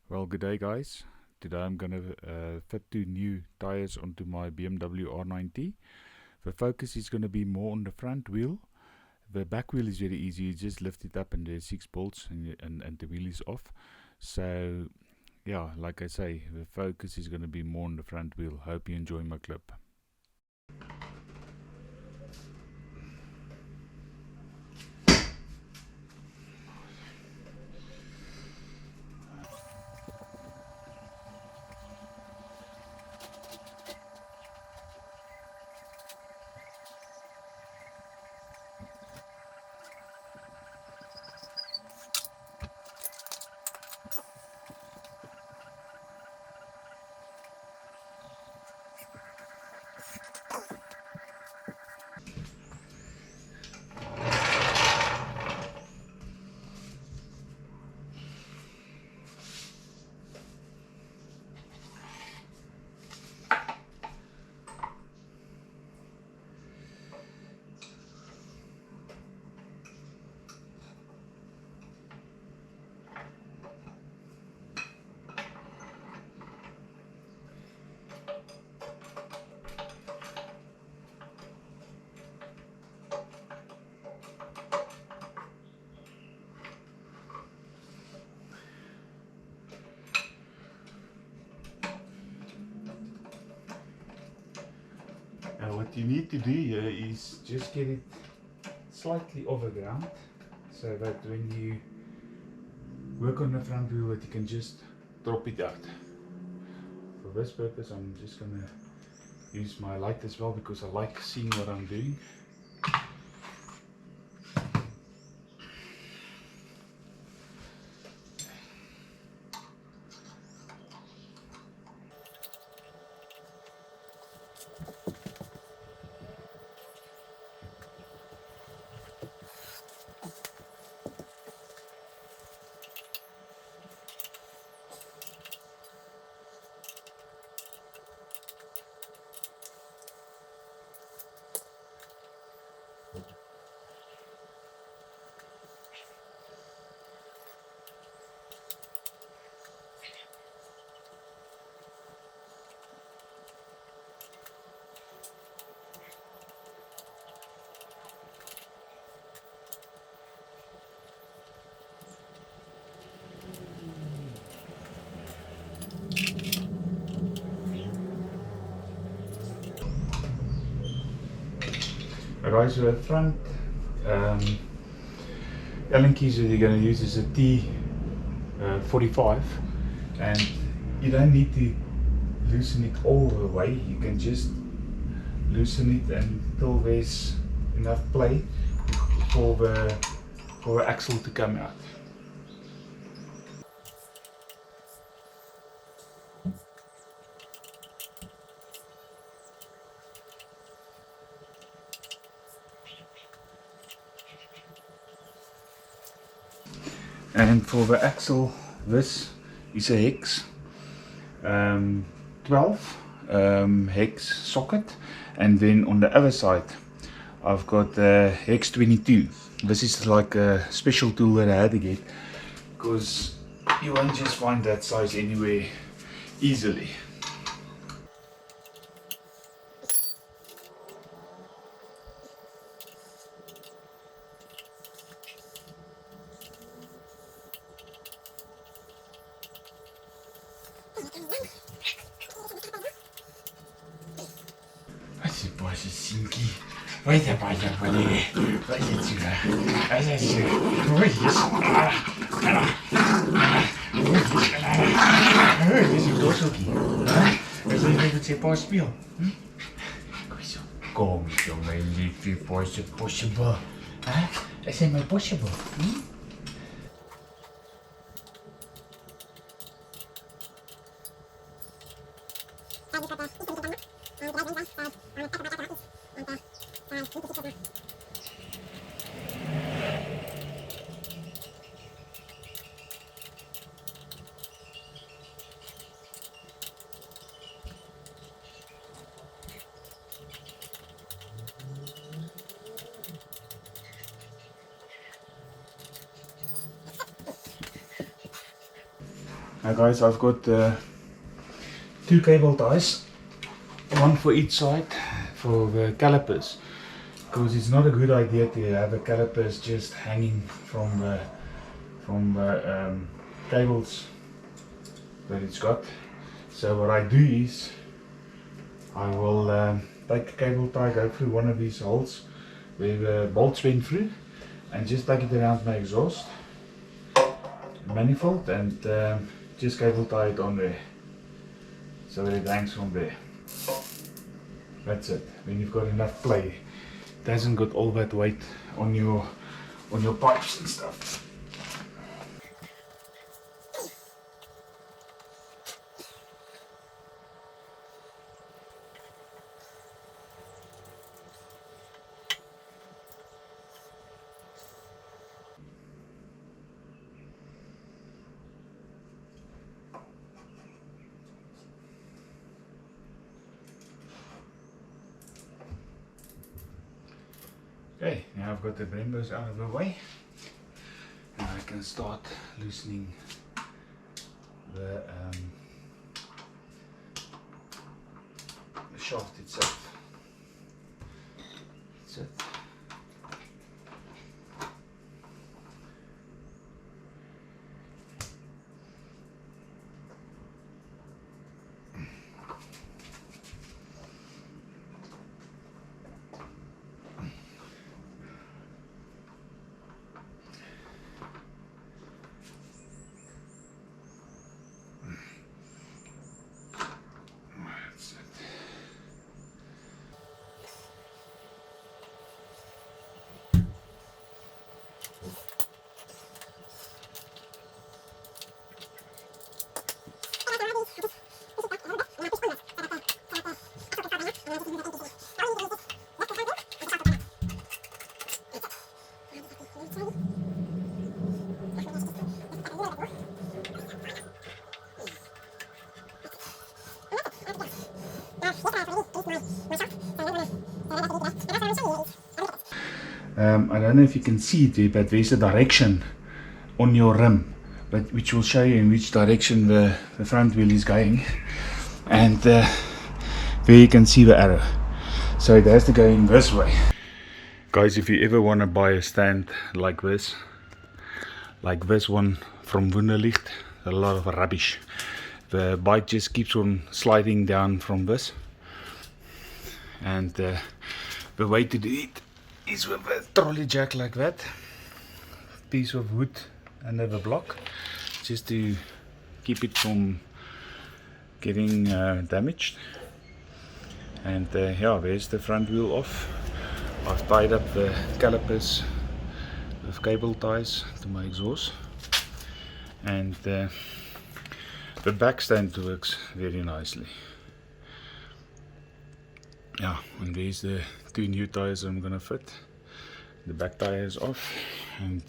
Well, good day guys. Today I'm going to fit two new tires onto my BMW R9T. The focus is going to be more on the front wheel. The back wheel is very easy. You just lift it up and there's 6 bolts and the wheel is off. So yeah, like I say, the focus is going to be more on the front wheel. Hope you enjoy my clip. What you need to do here is just get it slightly over ground, so that when you work on the front wheel that you can just drop it out. For this purpose I'm just going to use my light as well, because I like seeing what I'm doing. Alright, so the front Allen keys that you're going to use is a T45, and you don't need to loosen it all the way. You can just loosen it until there's enough play for the axle to come out. And for the axle, this is a hex 12 hex socket, and then on the other side I've got the hex 22. This is like a special tool that I had to get, because you won't just find that size anywhere easily. Esse poxa cinqui. Vai trabalhar para ele. Vai tirar. Vai tirar. Oi, isso. Oi, esse doce aqui. Esse aí vai ser possible. Coisa. Como que eu vai live possible? Esse é mais possible. Now guys, I've got 2 cable ties, one for each side for the calipers, because it's not a good idea to have the calipers just hanging from the cables that it's got. So what I do is I will take a cable tie, go through one of these holes where the bolts went through, and just take it around my exhaust manifold, and just cable tie it on there so that it hangs from there. That's it. When you've got enough play, it hasn't got all that weight on your pipes and stuff. Okay, now I've got the brembos out of the way. Now I can start loosening the shaft itself. That's it. I don't know if you can see it there, but there's a direction on your rim, which will show you in which direction the front wheel is going, and there you can see the arrow, so it has to go in this way. Guys, if you ever want to buy a stand like this one from Wunderlicht, a lot of rubbish. The bike just keeps on sliding down from this, and the way to do it is with a trolley jack like that, piece of wood under the block, just to keep it from getting damaged. And yeah, there's the front wheel off. I've tied up the calipers with cable ties to my exhaust, and the back stand works very nicely. Yeah, and there's the 2 new tires I'm gonna fit. The back tire is off, and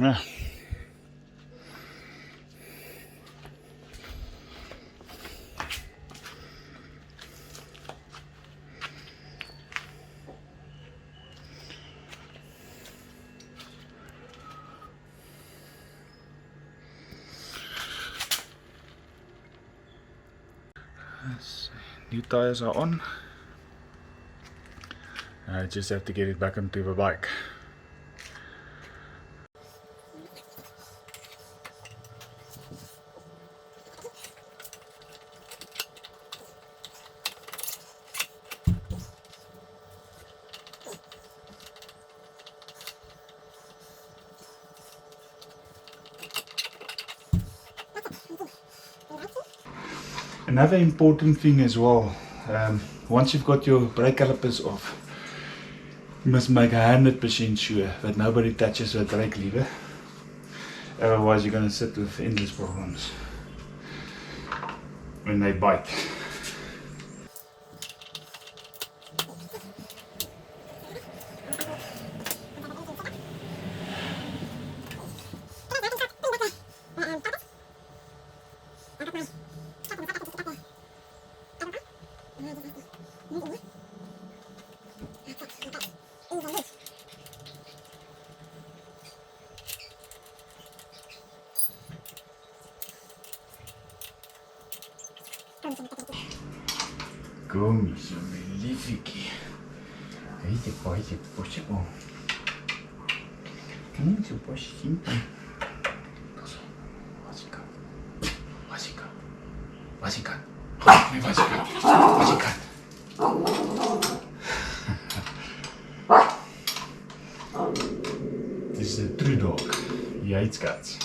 yeah. New tires are on. I just have to get it back into the bike. Another important thing as well, once you've got your brake calipers off, you must make 100% sure that nobody touches the brake lever, otherwise you're going to sit with endless problems when they bite. Kom hier zo, mijn liefiekie. Weet je, bootje, het bosje wel. Kijk, zo'n bosje zien. Wasika. Nee, Wasika. Dit is de true dog. He hates cats.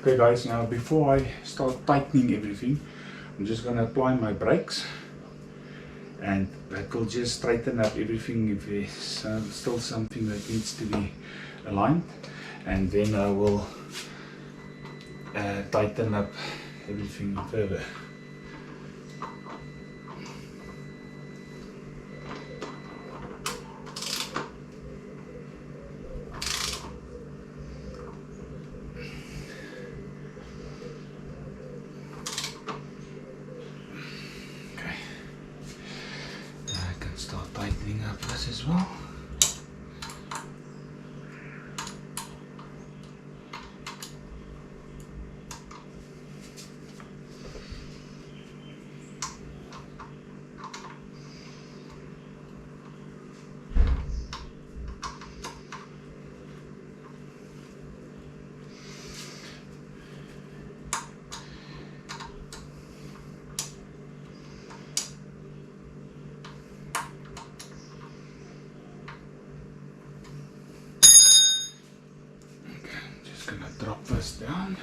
Okay guys, now before I start tightening everything, I'm just going to apply my brakes, and that will just straighten up everything if there's still something that needs to be aligned, and then I will tighten up everything further. Start tightening up this as well. Gonna drop this down.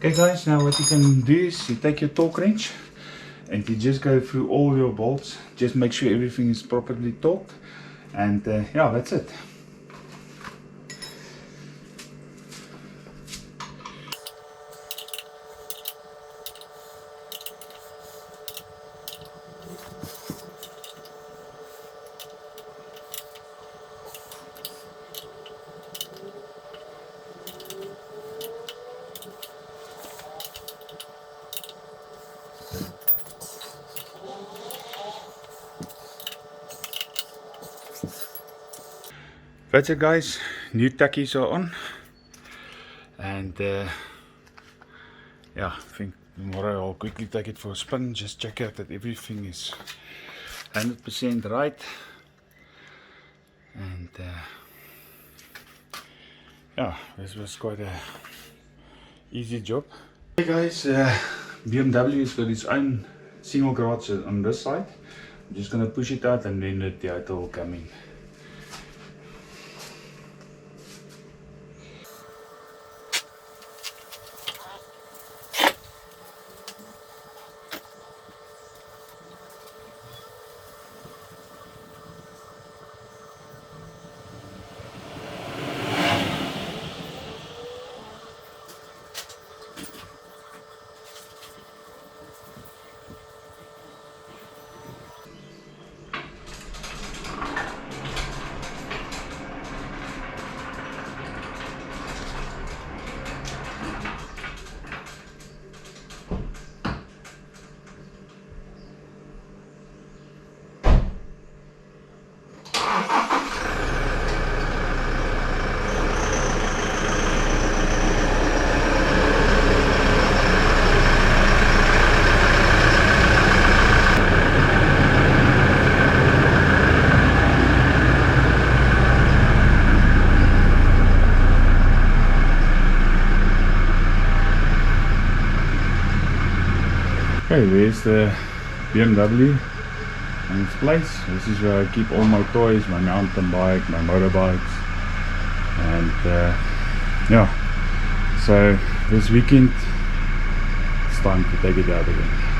Okay guys, now what you can do is you take your torque wrench and you just go through all your bolts. Just make sure everything is properly torqued, and yeah, that's it. That's it guys, new tackies are on, and yeah, I think tomorrow I'll quickly take it for a spin, just check out that everything is 100% right, and Yeah, this was quite a easy job. Hey guys, BMW's got its own single garage on this side. I'm just gonna push it out and then the Tyre will come in. Okay, there's the BMW in its place. This is where I keep all my toys, my mountain bike, my motorbikes, and yeah, so this weekend it's time to take it out again.